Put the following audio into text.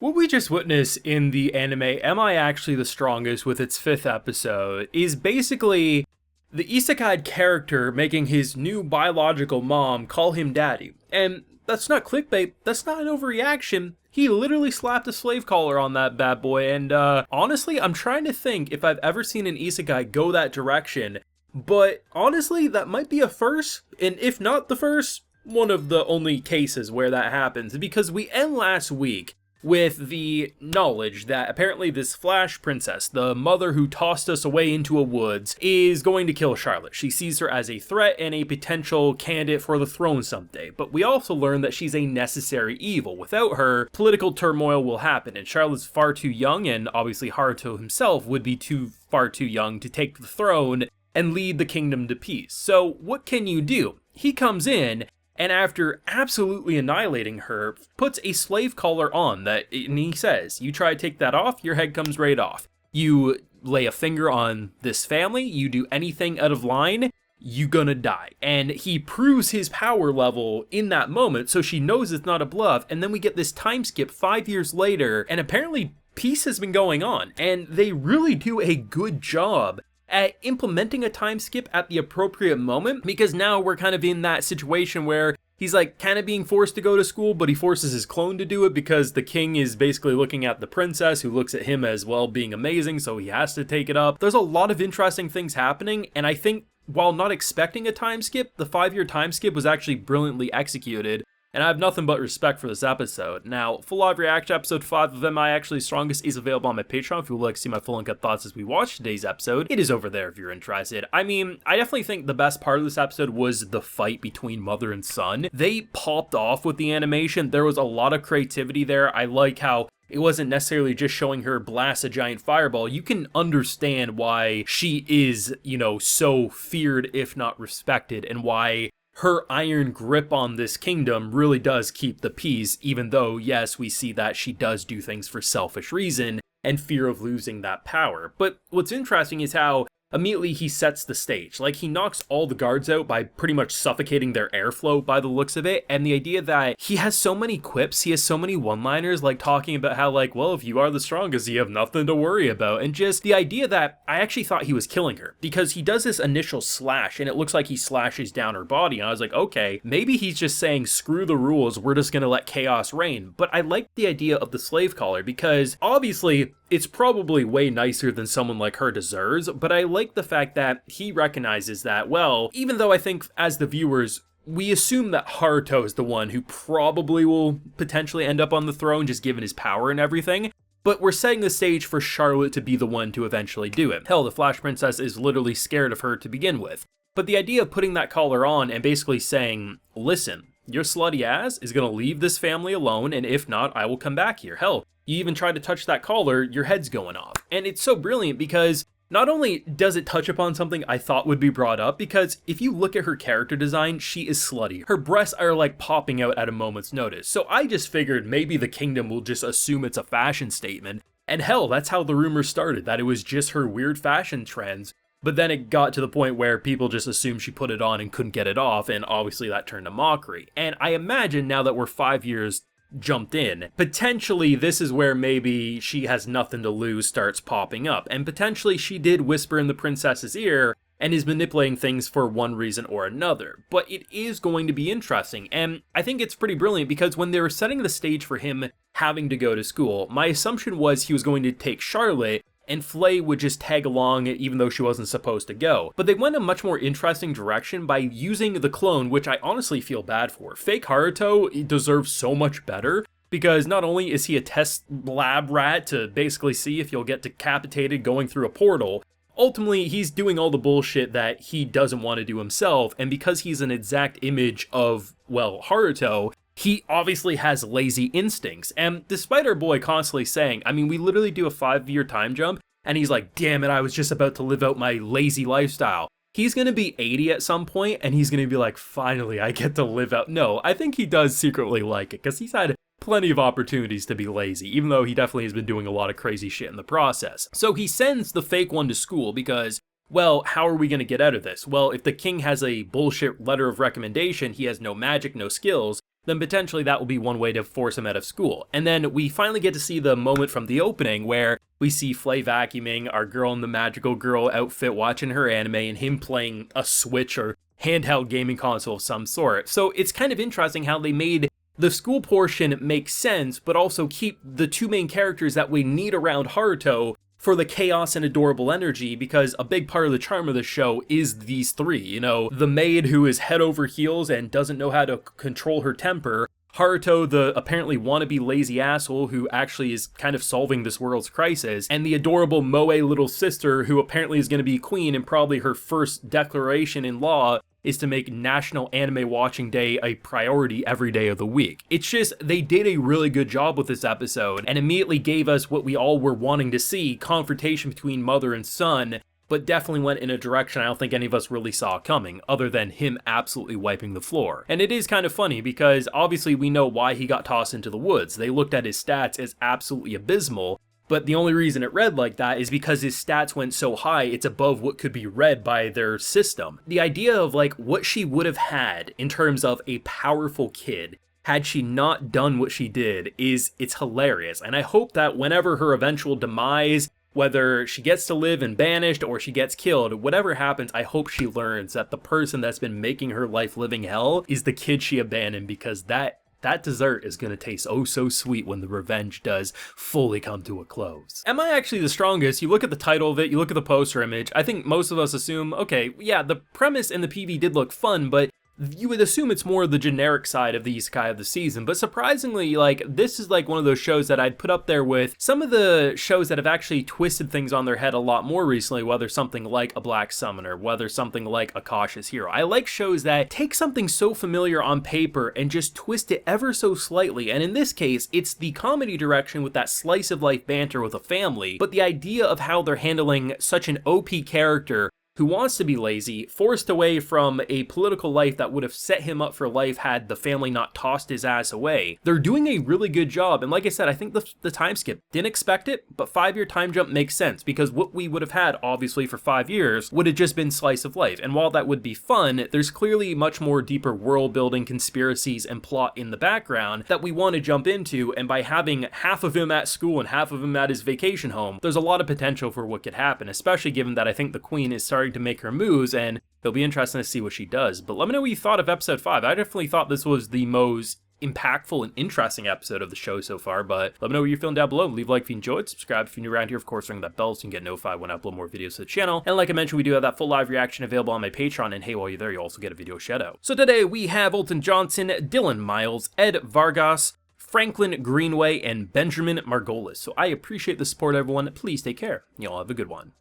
What we just witnessed in the anime, Am I Actually the Strongest, with its 5th episode, is basically the isekai character making his new biological mom call him daddy. And that's not clickbait, that's not an overreaction. He literally slapped a slave collar on that bad boy, and honestly, I'm trying to think if I've ever seen an isekai go that direction. But honestly, that might be a first, and if not the first, one of the only cases where that happens, because we end last week with the knowledge that apparently this Flash princess, the mother who tossed us away into a woods, is going to kill Charlotte. She sees her as a threat and a potential candidate for the throne someday. But we also learn that she's a necessary evil. Without her, political turmoil will happen, and Charlotte's far too young, and obviously Haruto himself would be far too young to take the throne and lead the kingdom to peace. So what can you do? He comes in, and after absolutely annihilating her, puts a slave collar on that, and he says, you try to take that off, your head comes right off. You lay a finger on this family, you do anything out of line, you gonna die. And he proves his power level in that moment, so she knows it's not a bluff, and then we get this time skip 5 years later, and apparently peace has been going on, and they really do a good job at implementing a time skip at the appropriate moment, because now we're kind of in that situation where he's like kind of being forced to go to school, but he forces his clone to do it because the king is basically looking at the princess, who looks at him as well being amazing, so he has to take it up. There's a lot of interesting things happening, and I think while not expecting a time skip, the 5-year time skip was actually brilliantly executed. And I have nothing but respect for this episode. Now, full live reaction episode 5 of Am I Actually Strongest is available on my Patreon if you would like to see my full uncut thoughts as we watch today's episode. It is over there if you're interested. I mean, I definitely think the best part of this episode was the fight between mother and son. They popped off with the animation. There was a lot of creativity there. I like how it wasn't necessarily just showing her blast a giant fireball. You can understand why she is, so feared if not respected, and why her iron grip on this kingdom really does keep the peace, even though, yes, we see that she does do things for selfish reason and fear of losing that power. But what's interesting is how immediately he sets the stage. Like, he knocks all the guards out by pretty much suffocating their airflow by the looks of it, and the idea that he has so many quips, he has so many one-liners, like talking about how, like, well, if you are the strongest, you have nothing to worry about, and just the idea that I actually thought he was killing her, because he does this initial slash, and it looks like he slashes down her body, and I was like, okay, maybe he's just saying, screw the rules, we're just gonna let chaos reign. But I like the idea of the slave collar, because obviously it's probably way nicer than someone like her deserves, but I like the fact that he recognizes that, well, even though I think as the viewers, we assume that Haruto is the one who probably will potentially end up on the throne, just given his power and everything, but we're setting the stage for Charlotte to be the one to eventually do it. Hell, the Flash Princess is literally scared of her to begin with. But the idea of putting that collar on and basically saying, listen, your slutty ass is gonna leave this family alone, and if not, I will come back here. Hell, you even try to touch that collar, your head's going off. And it's so brilliant because not only does it touch upon something I thought would be brought up, because if you look at her character design, she is slutty. Her breasts are like popping out at a moment's notice. So I just figured maybe the kingdom will just assume it's a fashion statement. And hell, that's how the rumors started, that it was just her weird fashion trends. But then it got to the point where people just assumed she put it on and couldn't get it off, and obviously that turned to mockery. And I imagine now that we're 5 years jumped in, potentially this is where maybe she has nothing to lose starts popping up, and potentially she did whisper in the princess's ear and is manipulating things for one reason or another. But it is going to be interesting, and I think it's pretty brilliant because when they were setting the stage for him having to go to school, my assumption was he was going to take Charlotte and Flay would just tag along even though she wasn't supposed to go. But they went a much more interesting direction by using the clone, which I honestly feel bad for. Fake Haruto deserves so much better, because not only is he a test lab rat to basically see if you'll get decapitated going through a portal, ultimately he's doing all the bullshit that he doesn't want to do himself, and because he's an exact image of, well, Haruto, he obviously has lazy instincts. And despite our boy constantly saying, I mean, we literally do a 5-year time jump, and he's like, damn it, I was just about to live out my lazy lifestyle. He's gonna be 80 at some point, and he's gonna be like, finally, I get to live out. No, I think he does secretly like it, because he's had plenty of opportunities to be lazy, even though he definitely has been doing a lot of crazy shit in the process. So he sends the fake one to school because, well, how are we gonna get out of this? Well, if the king has a bullshit letter of recommendation, he has no magic, no skills, then potentially that will be one way to force him out of school. And then we finally get to see the moment from the opening where we see Flay vacuuming, our girl in the magical girl outfit watching her anime, and him playing a Switch or handheld gaming console of some sort. So it's kind of interesting how they made the school portion make sense, but also keep the two main characters that we need around Haruto for the chaos and adorable energy, because a big part of the charm of the show is these three, you know, the maid who is head over heels and doesn't know how to control her temper, Haruto, the apparently wannabe lazy asshole who actually is kind of solving this world's crisis, and the adorable moe little sister who apparently is going to be queen, and probably her first declaration in law is to make National Anime Watching Day a priority every day of the week. It's just, they did a really good job with this episode, and immediately gave us what we all were wanting to see, confrontation between mother and son, but definitely went in a direction I don't think any of us really saw coming, other than him absolutely wiping the floor. And it is kind of funny, because obviously we know why he got tossed into the woods. They looked at his stats as absolutely abysmal, but the only reason it read like that is because his stats went so high, it's above what could be read by their system. The idea of like what she would have had in terms of a powerful kid had she not done what she did it's hilarious. And I hope that whenever her eventual demise, whether she gets to live and banished or she gets killed, whatever happens, I hope she learns that the person that's been making her life living hell is the kid she abandoned, because that dessert is going to taste oh so sweet when the revenge does fully come to a close. Am I actually the strongest? You look at the title of it, you look at the poster image, I think most of us assume, okay, yeah, the premise in the PV did look fun, but you would assume it's more the generic side of the Isekai of the season, but surprisingly, like, this is like one of those shows that I'd put up there with some of the shows that have actually twisted things on their head a lot more recently, whether something like A Black Summoner, whether something like A Cautious Hero. I like shows that take something so familiar on paper and just twist it ever so slightly, and in this case, it's the comedy direction with that slice of life banter with a family, but the idea of how they're handling such an OP character who wants to be lazy, forced away from a political life that would have set him up for life had the family not tossed his ass away. They're doing a really good job, and like I said, I think the time skip, didn't expect it, but 5-year time jump makes sense, because what we would have had, obviously, for 5 years would have just been slice of life, and while that would be fun, there's clearly much more deeper world building, conspiracies, and plot in the background that we want to jump into, and by having half of him at school and half of him at his vacation home, there's a lot of potential for what could happen, especially given that I think the queen is starting to make her moves, and it'll be interesting to see what she does. But let me know what you thought of episode 5. I definitely thought this was the most impactful and interesting episode of the show so far, but let me know what you're feeling down below. Leave a like if you enjoyed, subscribe if you're new around here, of course ring that bell so you can get notified when I upload more videos to the channel, and like I mentioned, we do have that full live reaction available on my Patreon, and hey, while you're there, you also get a video shout out. So today we have Alton Johnson, Dylan Miles, Ed Vargas, Franklin Greenway, and Benjamin Margolis. So I appreciate the support, everyone. Please take care. Y'all have a good one.